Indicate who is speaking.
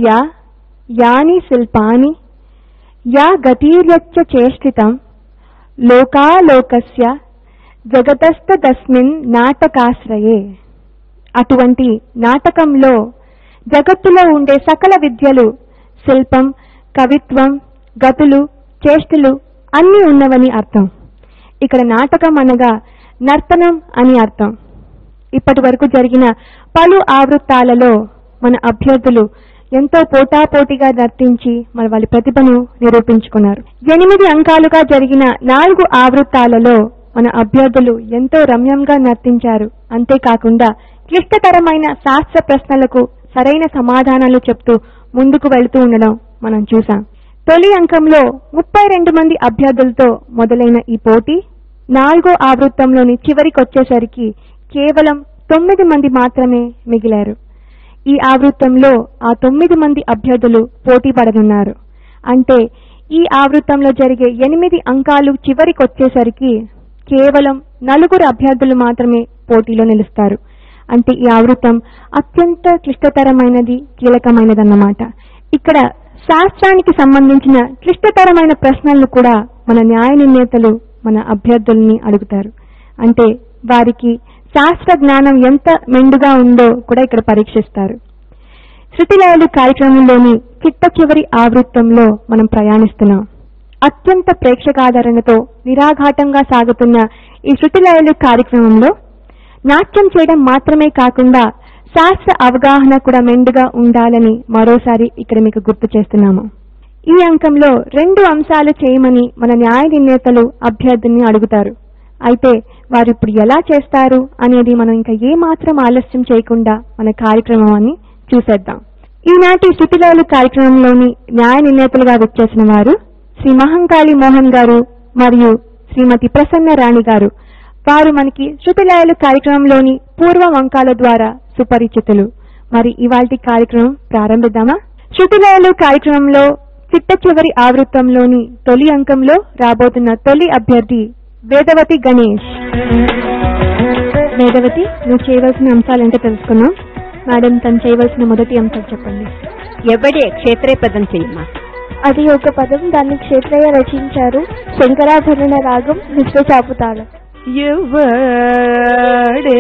Speaker 1: ప్రకృత్యా యాని శిల్పాని yeah గతిర్యచ్చ చేష్టితం లోకాలోకస్య జగతస్తదస్మిన్ నాటకాశ్రయే. అటువంటి నాటకంలో జగత్తులో ఉండే సకల విద్యలు, శిల్పం, కవిత్వం, గతులు, చేష్టలు అన్నీ ఉన్నవని అర్థం. ఇక్కడ నాటకం అనగా నర్తనం అని అర్థం. ఇప్పటి వరకు జరిగిన పలు ఆవృత్తాలలో మన అభ్యర్థులు ఎంతో పోటాపోటీగా నర్తించి మన వాళ్ళ ప్రతిభను నిరూపించుకున్నారు. 8 అంకాలుగా జరిగిన 4 ఆవృత్తాలలో మన అభ్యర్థులు ఎంతో రమ్యంగా నర్తించారు. అంతేకాకుండా క్లిష్టతరమైన శాస్త్ర ప్రశ్నలకు సరైన సమాధానాలు చెప్తూ ముందుకు వెళుతూ ఉండడం మనం చూసాం. తొలి అంకంలో 32 మంది అభ్యర్థులతో మొదలైన ఈ పోటీ 4వ ఆవృత్తంలోని చివరికొచ్చేసరికి కేవలం 9 మంది మాత్రమే మిగిలారు. ఈ ఆవృత్తంలో ఆ 9 మంది అభ్యర్థులు పోటీ పడనున్నారు. అంటే ఈ ఆవృత్తంలో జరిగే 8 అంకాలు చివరికొచ్చేసరికి కేవలం 4 అభ్యర్థులు మాత్రమే పోటీలో నిలుస్తారు. అంటే ఈ ఆవృత్తం అత్యంత క్లిష్టతరమైనది, కీలకమైనదన్నమాట. ఇక్కడ శాస్త్రానికి సంబంధించిన క్లిష్టతరమైన ప్రశ్నలను కూడా మన న్యాయ నిర్ణేతలు మన అభ్యర్థుల్ని అడుగుతారు. అంటే వారికి శాస్త్ర జ్ఞానం ఎంత మెండుగా ఉందో కూడా ఇక్కడ పరీక్షిస్తారు. శృతిలయలు కార్యక్రమంలోని చిట్ట చివరి ఆవృత్తంలో మనం ప్రయాణిస్తున్నాం. అత్యంత ప్రేక్షకాదరణతో నిరాఘాటంగా సాగుతున్న ఈ శృతిలయలు కార్యక్రమంలో నాట్యం చేయడం మాత్రమే కాకుండా శాస్త్ర అవగాహన కూడా మెండుగా ఉండాలని మరోసారి ఇక్కడ మీకు గుర్తు చేస్తున్నాము. ఈ అంకంలో 2 అంశాలు చేయమని మన న్యాయ నిర్ణేతలు అభ్యర్థిని అడుగుతారు. అయితే వారు ఇప్పుడు ఎలా చేస్తారు అనేది మనం ఇంకా ఏమాత్రం ఆలస్యం చేయకుండా మన కార్యక్రమాన్ని చూసేద్దాం. ఈనాటి శృతిలయలు కార్యక్రమంలోని న్యాయ నిర్ణేతలుగా వచ్చేసిన వారు శ్రీ మహంకాళి మోహన్ గారు మరియు శ్రీమతి ప్రసన్న రాణి గారు. వారు మనకి శృతిలయలు కార్యక్రమంలోని పూర్వం అంకాల ద్వారా సుపరిచితులు. మరి ఇవాల్టి కార్యక్రమం ప్రారంభిద్దామా? శృతిలయలు కార్యక్రమంలో చిట్ట చివరి ఆవృత్తంలోని తొలి అంకంలో రాబోతున్న తొలి అభ్యర్థి వేదవతి గణేష్. వేదవతి, నువ్వు చేయవలసిన అంశాలంటే తెలుసుకున్నాం. మేడం, తను చేయవలసిన మొదటి అంశం చెప్పండి.
Speaker 2: ఎవడే క్షేత్రయ పదం చెయ్యమ్మా.
Speaker 3: అది ఒక పదం, దాన్ని క్షేత్రయ్య రచించారు. శంకరాభరణ రాగం, మిశ్ర చాపుతాళం.
Speaker 2: ఎవడే